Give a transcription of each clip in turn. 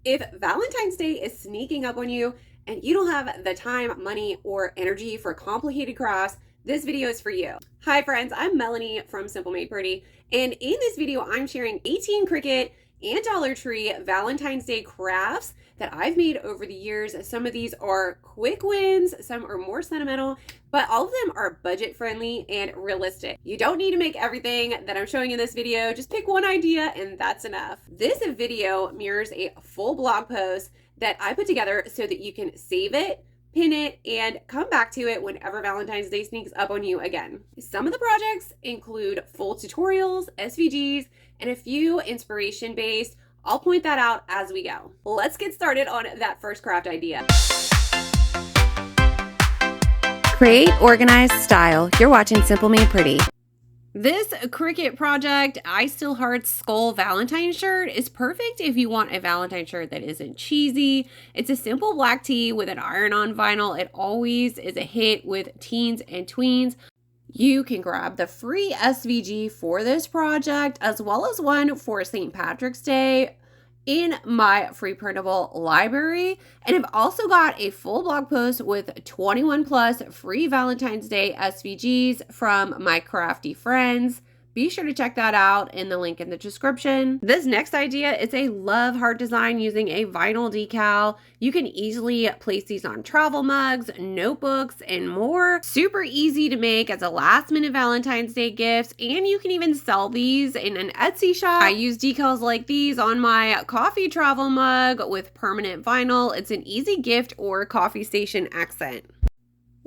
If Valentine's Day is sneaking up on you and you don't have the time, money, or energy for complicated crafts, this video is for you. Hi friends, I'm Melanie from Simple Made Pretty, and in this video I'm sharing 18 Cricut and Dollar Tree Valentine's Day crafts that I've made over the years. Some of these are quick wins, some are more sentimental, but all of them are budget friendly and realistic. You don't need to make everything that I'm showing in this video. Just pick one idea and that's enough. This video mirrors a full blog post that I put together so that you can save it, pin it, and come back to it whenever Valentine's Day sneaks up on you again. Some of the projects include full tutorials, SVGs, and a few inspiration-based. I'll point that out as we go. Let's get started on that first craft idea. Create, organize, style. You're watching Simple Made Pretty. This Cricut project, I Still Heart Skull Valentine shirt is perfect if you want a Valentine shirt that isn't cheesy. It's a simple black tee with an iron-on vinyl. It always is a hit with teens and tweens. You can grab the free SVG for this project as well as one for St. Patrick's Day in my free printable library. And I've also got a full blog post with 21 plus free Valentine's Day SVGs from my crafty friends. Be sure to check that out in the link in the description. This next idea is a love heart design using a vinyl decal. You can easily place these on travel mugs, notebooks, and more. Super easy to make as a last minute Valentine's Day gift, and you can even sell these in an Etsy shop. I use decals like these on my coffee travel mug with permanent vinyl. It's an easy gift or coffee station accent.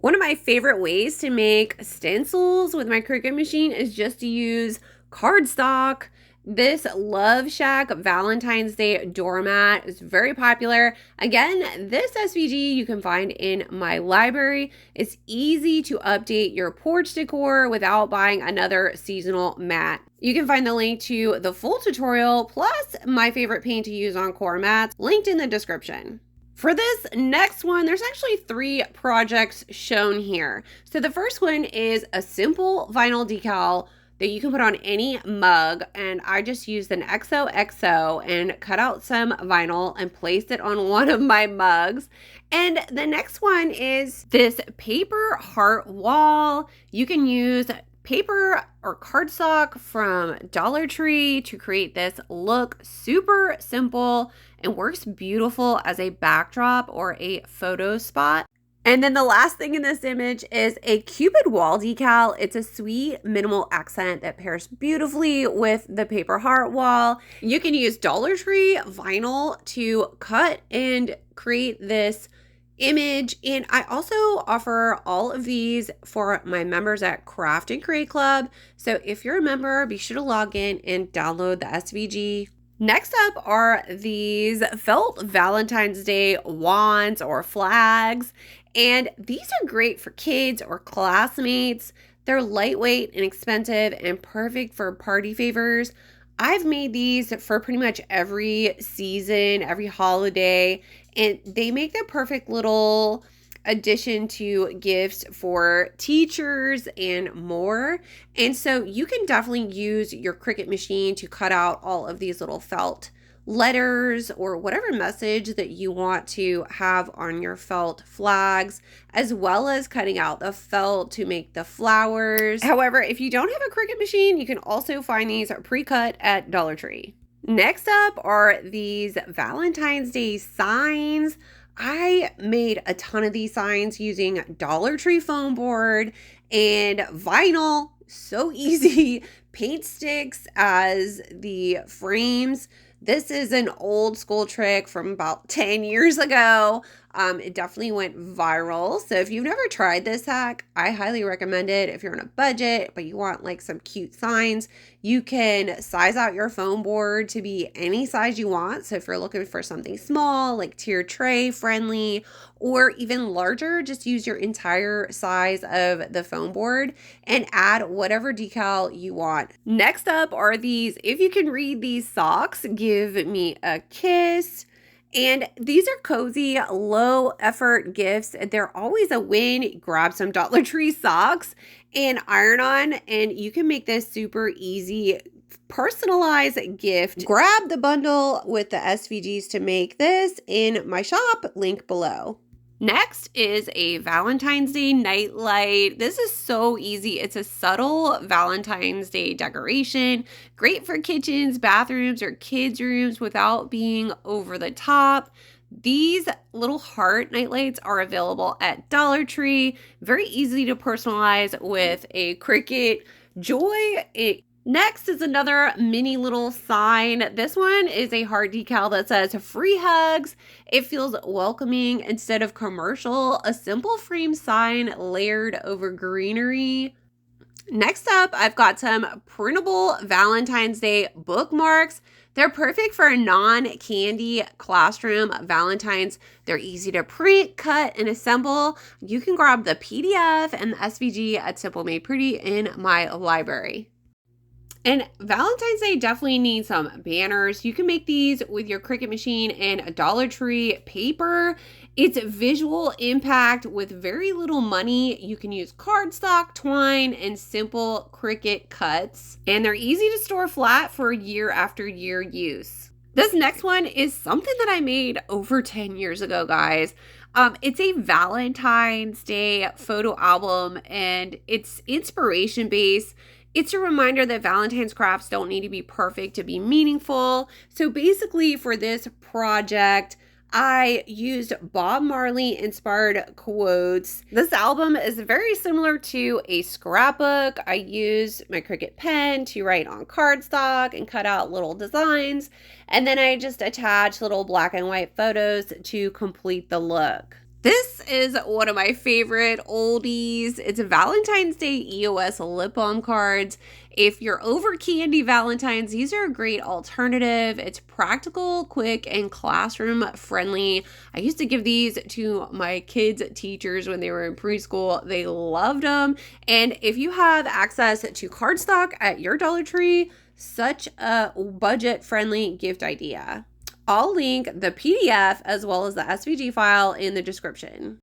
One of my favorite ways to make stencils with my Cricut machine is just to use cardstock. This Love Shack Valentine's Day doormat is very popular. Again, this SVG you can find in my library. It's easy to update your porch decor without buying another seasonal mat. You can find the link to the full tutorial plus my favorite paint to use on core mats linked in the description. For this next one, there's actually 3 projects shown here. So the first one is a simple vinyl decal that you can put on any mug, and I just used an XOXO and cut out some vinyl and placed it on one of my mugs. And the next one is this paper heart wall. You can use paper or cardstock from Dollar Tree to create this look. Super simple and works beautiful as a backdrop or a photo spot. And then the last thing in this image is a Cupid wall decal. It's a sweet minimal accent that pairs beautifully with the paper heart wall. You can use Dollar Tree vinyl to cut and create this image, and I also offer all of these for my members at Craft and Create Club. So if you're a member, be sure to log in and download the SVG. Next up are these felt Valentine's Day wands or flags, and these are great for kids or classmates. They're lightweight and inexpensive and perfect for party favors. I've made these for pretty much every season, every holiday, and they make the perfect little addition to gifts for teachers and more. And so you can definitely use your Cricut machine to cut out all of these little felt letters or whatever message that you want to have on your felt flags, as well as cutting out the felt to make the flowers. However, if you don't have a Cricut machine, you can also find these pre-cut at Dollar Tree. Next up are these Valentine's Day signs. I made a ton of these signs using Dollar Tree foam board and vinyl. So easy. Paint sticks as the frames. This is an old school trick from about 10 years ago. It definitely went viral. So if you've never tried this hack, I highly recommend it. If you're on a budget, but you want like some cute signs, you can size out your foam board to be any size you want. So if you're looking for something small, like tier tray friendly, or even larger, just use your entire size of the foam board and add whatever decal you want. Next up are these, if you can read these socks, give me a kiss. And these are cozy, low effort gifts. They're always a win. Grab some Dollar Tree socks and iron on, and you can make this super easy personalized gift. Grab the bundle with the SVGs to make this in my shop, link below. Next is a Valentine's Day nightlight. This is so easy. It's a subtle Valentine's Day decoration. Great for kitchens, bathrooms, or kids' rooms without being over the top. These little heart nightlights are available at Dollar Tree. Very easy to personalize with a Cricut Joy. Next is another mini little sign. This one is a heart decal that says free hugs. It feels welcoming instead of commercial. A simple frame sign layered over greenery. Next up, I've got some printable Valentine's Day bookmarks. They're perfect for non-candy classroom Valentines. They're easy to print, cut, and assemble. You can grab the PDF and the SVG at Simple Made Pretty in my library. And Valentine's Day definitely needs some banners. You can make these with your Cricut machine and Dollar Tree paper. It's visual impact with very little money. You can use cardstock, twine, and simple Cricut cuts. And they're easy to store flat for year after year use. This next one is something that I made over 10 years ago, guys. It's a Valentine's Day photo album, and it's inspiration based. It's a reminder that Valentine's crafts don't need to be perfect to be meaningful. So basically for this project, I used Bob Marley inspired quotes. This album is very similar to a scrapbook. I used my Cricut pen to write on cardstock and cut out little designs. And then I just attached little black and white photos to complete the look. This is one of my favorite oldies. It's a Valentine's Day EOS lip balm cards. If you're over candy Valentines, these are a great alternative. It's practical, quick, and classroom friendly. I used to give these to my kids' teachers when they were in preschool. They loved them. And if you have access to cardstock at your Dollar Tree, such a budget-friendly gift idea. I'll link the PDF as well as the SVG file in the description.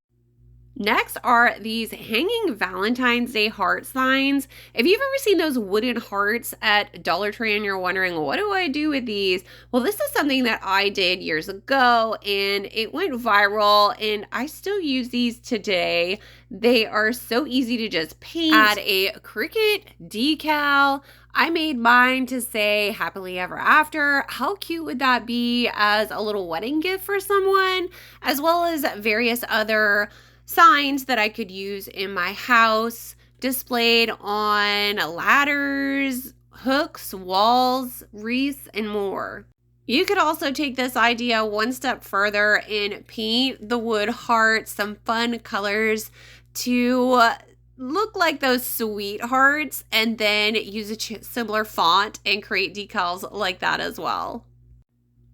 Next are these hanging Valentine's Day heart signs. If you've ever seen those wooden hearts at Dollar Tree and you're wondering, what do I do with these? Well, this is something that I did years ago and it went viral and I still use these today. They are so easy to just paint. Add a Cricut decal. I made mine to say happily ever after. How cute would that be as a little wedding gift for someone? As well as various other signs that I could use in my house, displayed on ladders, hooks, walls, wreaths, and more. You could also take this idea one step further and paint the wood heart some fun colors to look like those sweethearts, and then use a similar font and create decals like that as well.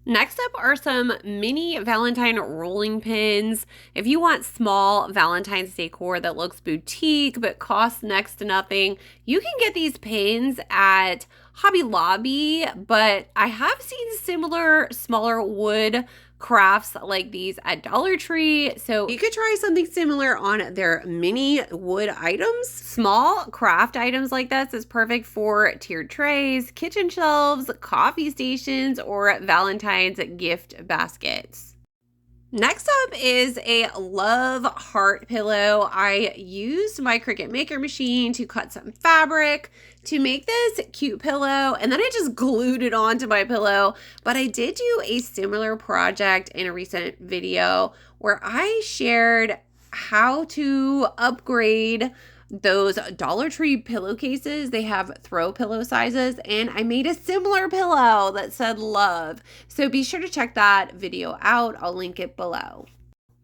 Next up are some mini Valentine rolling pins. If you want small Valentine's decor that looks boutique but costs next to nothing, you can get these pins at Hobby Lobby, but I have seen similar smaller wood crafts like these at Dollar Tree. So you could try something similar on their mini wood items. Small craft items like this is perfect for tiered trays, kitchen shelves, coffee stations, or Valentine's gift baskets. Next up is a love heart pillow. I used my Cricut Maker machine to cut some fabric to make this cute pillow, and then I just glued it onto my pillow. But I did do a similar project in a recent video where I shared how to upgrade those Dollar Tree pillowcases. They have throw pillow sizes, and I made a similar pillow that said love. So be sure to check that video out. I'll link it below.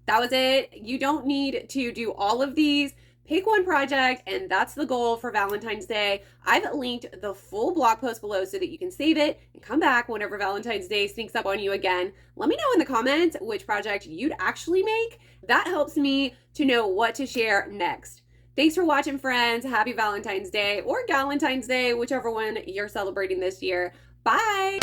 That was it. You don't need to do all of these. Pick one project, and that's the goal for Valentine's Day. I've linked the full blog post below so that you can save it and come back whenever Valentine's Day sneaks up on you again. Let me know in the comments which project you'd actually make. That helps me to know what to share next. Thanks for watching, friends. Happy Valentine's Day or Galentine's Day, whichever one you're celebrating this year. Bye.